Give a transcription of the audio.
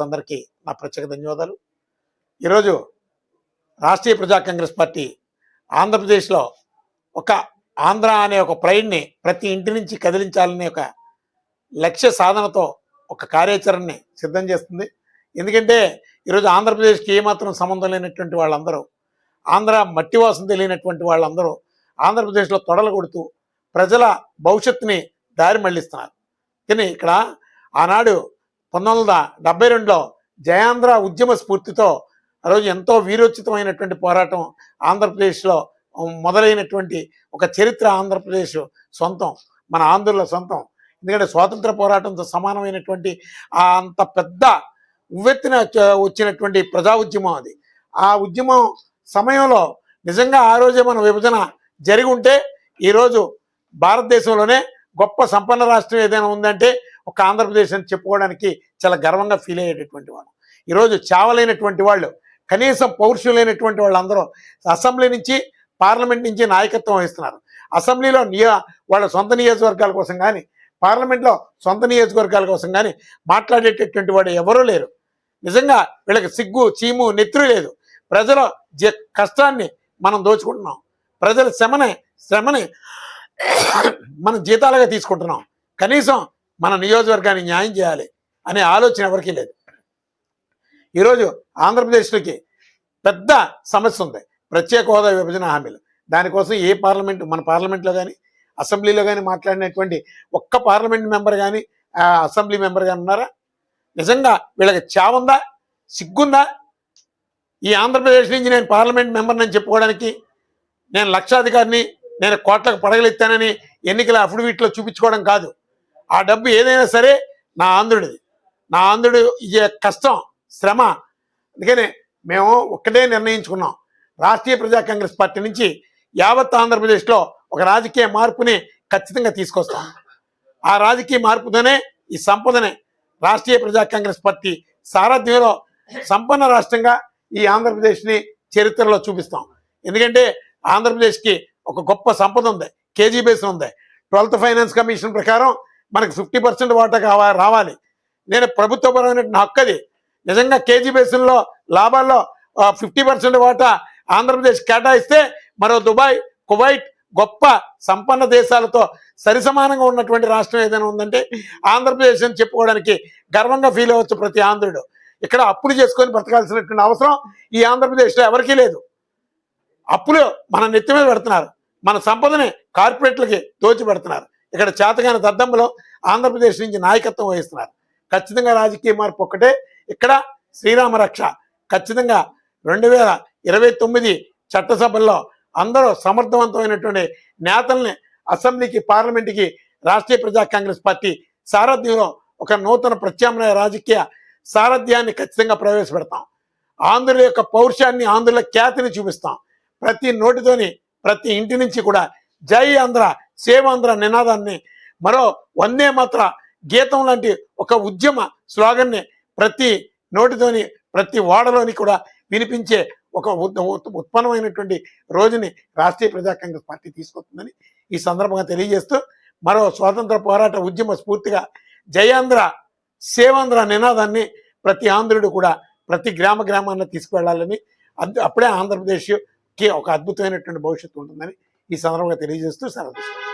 అందరికీ నా ప్రత్యేక ధన్యవాదాలు. ఈరోజు రాష్ట్రీయ ప్రజా కాంగ్రెస్ పార్టీ ఆంధ్రప్రదేశ్లో ఒక ఆంధ్ర అనే ఒక ప్రైడ్ని ప్రతి ఇంటి నుంచి కదిలించాలనే ఒక లక్ష్య సాధనతో ఒక కార్యాచరణని సిద్ధం చేస్తుంది. ఎందుకంటే ఈరోజు ఆంధ్రప్రదేశ్కి ఏమాత్రం సంబంధం లేనటువంటి వాళ్ళందరూ, ఆంధ్ర మట్టి వాసన తెలియనటువంటి వాళ్ళందరూ ఆంధ్రప్రదేశ్లో తొడలు కొడుతూ ప్రజల భవిష్యత్తుని దారి మళ్లిస్తున్నారు. కానీ ఇక్కడ ఆనాడు 1972లో జయాంధ్ర ఉద్యమ స్ఫూర్తితో ఆ రోజు ఎంతో వీరోచితమైనటువంటి పోరాటం ఆంధ్రప్రదేశ్లో మొదలైనటువంటి ఒక చరిత్ర ఆంధ్రప్రదేశ్ సొంతం, మన ఆంధ్రుల సొంతం. ఎందుకంటే స్వాతంత్ర పోరాటంతో సమానమైనటువంటి అంత పెద్ద ఉవ్వెత్తున వచ్చినటువంటి ప్రజా ఉద్యమం అది. ఆ ఉద్యమం సమయంలో నిజంగా ఆ రోజే మన విభజన జరిగి ఉంటే ఈరోజు భారతదేశంలోనే గొప్ప సంపన్న రాష్ట్రం ఏదైనా ఉందంటే ఒక ఆంధ్రప్రదేశ్ అని చెప్పుకోవడానికి చాలా గర్వంగా ఫీల్ అయ్యేటటువంటి వాళ్ళు. ఈరోజు చావలేనటువంటి వాళ్ళు, కనీసం పౌరుషం లేనటువంటి వాళ్ళందరూ అసెంబ్లీ నుంచి పార్లమెంట్ నుంచి నాయకత్వం వహిస్తున్నారు. అసెంబ్లీలో వాళ్ళ సొంత నియోజకవర్గాల కోసం కానీ, పార్లమెంట్లో సొంత నియోజకవర్గాల కోసం కానీ మాట్లాడేటటువంటి వాడు ఎవరూ లేరు. నిజంగా వీళ్ళకి సిగ్గు చీము నెత్తురు లేదు. ప్రజల కష్టాన్ని మనం దోచుకుంటున్నాం, ప్రజల శ్రమని మనం జీతాలుగా తీసుకుంటున్నాం. కనీసం మన నియోజకవర్గాన్ని న్యాయం చేయాలి అనే ఆలోచన ఎవరికీ లేదు. ఈరోజు ఆంధ్రప్రదేశ్లోకి పెద్ద సమస్య ఉంది, ప్రత్యేక హోదా విభజన హామీలు. దానికోసం ఏ పార్లమెంట్, మన పార్లమెంట్లో కానీ అసెంబ్లీలో కానీ మాట్లాడినటువంటి ఒక్క పార్లమెంట్ మెంబర్ కానీ అసెంబ్లీ మెంబర్ కానీ ఉన్నారా? నిజంగా వీళ్ళకి చావుందా, సిగ్గుందా? ఈ ఆంధ్రప్రదేశ్ నుంచి నేను పార్లమెంట్ మెంబర్ని అని చెప్పుకోవడానికి, నేను లక్షాధికారిని, నేను కోట్లకు పడగలెత్తానని ఎన్నికల అఫిడవిట్లో చూపించుకోవడం కాదు. ఆ డబ్బు ఏదైనా సరే నా ఆంధ్రుడిది, నా ఆంధ్రుడు ఇచ్చే కష్టం శ్రమ. అందుకని మేము ఒక్కటే నిర్ణయించుకున్నాం, రాష్ట్రీయ ప్రజా కాంగ్రెస్ పార్టీ నుంచి యావత్ ఆంధ్రప్రదేశ్లో ఒక రాజకీయ మార్పుని ఖచ్చితంగా తీసుకొస్తాం. ఆ రాజకీయ మార్పుతోనే ఈ సంపదనే రాష్ట్రీయ ప్రజా కాంగ్రెస్ పార్టీ సారథ్యంలో సంపన్న రాష్ట్రంగా ఈ ఆంధ్రప్రదేశ్ని చరిత్రలో చూపిస్తాం. ఎందుకంటే ఆంధ్రప్రదేశ్కి ఒక గొప్ప సంపద ఉంది, కేజీ బేసిన్ ఉంది. 12th ఫైనాన్స్ కమిషన్ ప్రకారం మనకు 50% వాటా రావాలి. నేను ప్రభుత్వపరమైన హక్కు అది. నిజంగా కేజీ బేసిన్లో లాభాల్లో 50% వాటా ఆంధ్రప్రదేశ్ కేటాయిస్తే మరో దుబాయ్, కువైట్ గొప్ప సంపన్న దేశాలతో సరిసమానంగా ఉన్నటువంటి రాష్ట్రం ఏదైనా ఉందంటే ఆంధ్రప్రదేశ్ అని చెప్పుకోవడానికి గర్వంగా ఫీల్ అవ్వచ్చు ప్రతి ఆంధ్రుడు. ఇక్కడ అప్పులు చేసుకొని బ్రతకాల్సినటువంటి అవసరం ఈ ఆంధ్రప్రదేశ్లో ఎవరికీ లేదు. అప్పులు మన నెత్తి మీద పెడుతున్నారు, మన సంపదని కార్పొరేట్లకి దోచి పెడుతున్నారు. ఇక్కడ చేతగాని దద్దమ్మలో ఆంధ్రప్రదేశ్ నుంచి నాయకత్వం వహిస్తున్నారు. ఖచ్చితంగా రాజకీయ మార్పు ఒక్కటే. ఇక్కడ శ్రీరామ రక్ష ఖచ్చితంగా 2029 చట్టసభల్లో అందరూ సమర్థవంతమైనటువంటి నేతల్ని అసెంబ్లీకి, పార్లమెంట్కి రాష్ట్రీయ ప్రజా కాంగ్రెస్ పార్టీ సారథ్యంలో ఒక నూతన ప్రత్యామ్నాయ రాజకీయ సారథ్యాన్ని ఖచ్చితంగా ప్రవేశపెడతాం. ఆంధ్రుల యొక్క పౌరుషాన్ని, ఆంధ్రుల ఖ్యాతిని చూపిస్తాం. ప్రతి నోటితోని, ప్రతి ఇంటి నుంచి కూడా జై ఆంధ్ర, సేవ్ ఆంధ్ర నినాదాన్ని, మరో వందే మాత్ర గీతం లాంటి ఒక ఉద్యమ స్లోగన్ని ప్రతి నోటితోని, ప్రతి వాడలోని కూడా వినిపించే ఒక ఉత్పన్నమైనటువంటి రోజుని రాష్ట్రీయ ప్రజా కాంగ్రెస్ పార్టీ తీసుకొస్తుందని ఈ సందర్భంగా తెలియజేస్తూ, మరో స్వాతంత్ర పోరాట ఉద్యమ స్ఫూర్తిగా జయాంధ్ర సేవాంధ్ర నినాదాన్ని ప్రతి ఆంధ్రుడు కూడా ప్రతి గ్రామాన్ని తీసుకువెళ్ళాలని, అప్పుడే ఆంధ్రప్రదేశ్కి ఒక అద్భుతమైనటువంటి భవిష్యత్తు ఉంటుందని ఈ సందర్భంగా తెలియజేస్తూ సెలవు తీసుకుంటాను.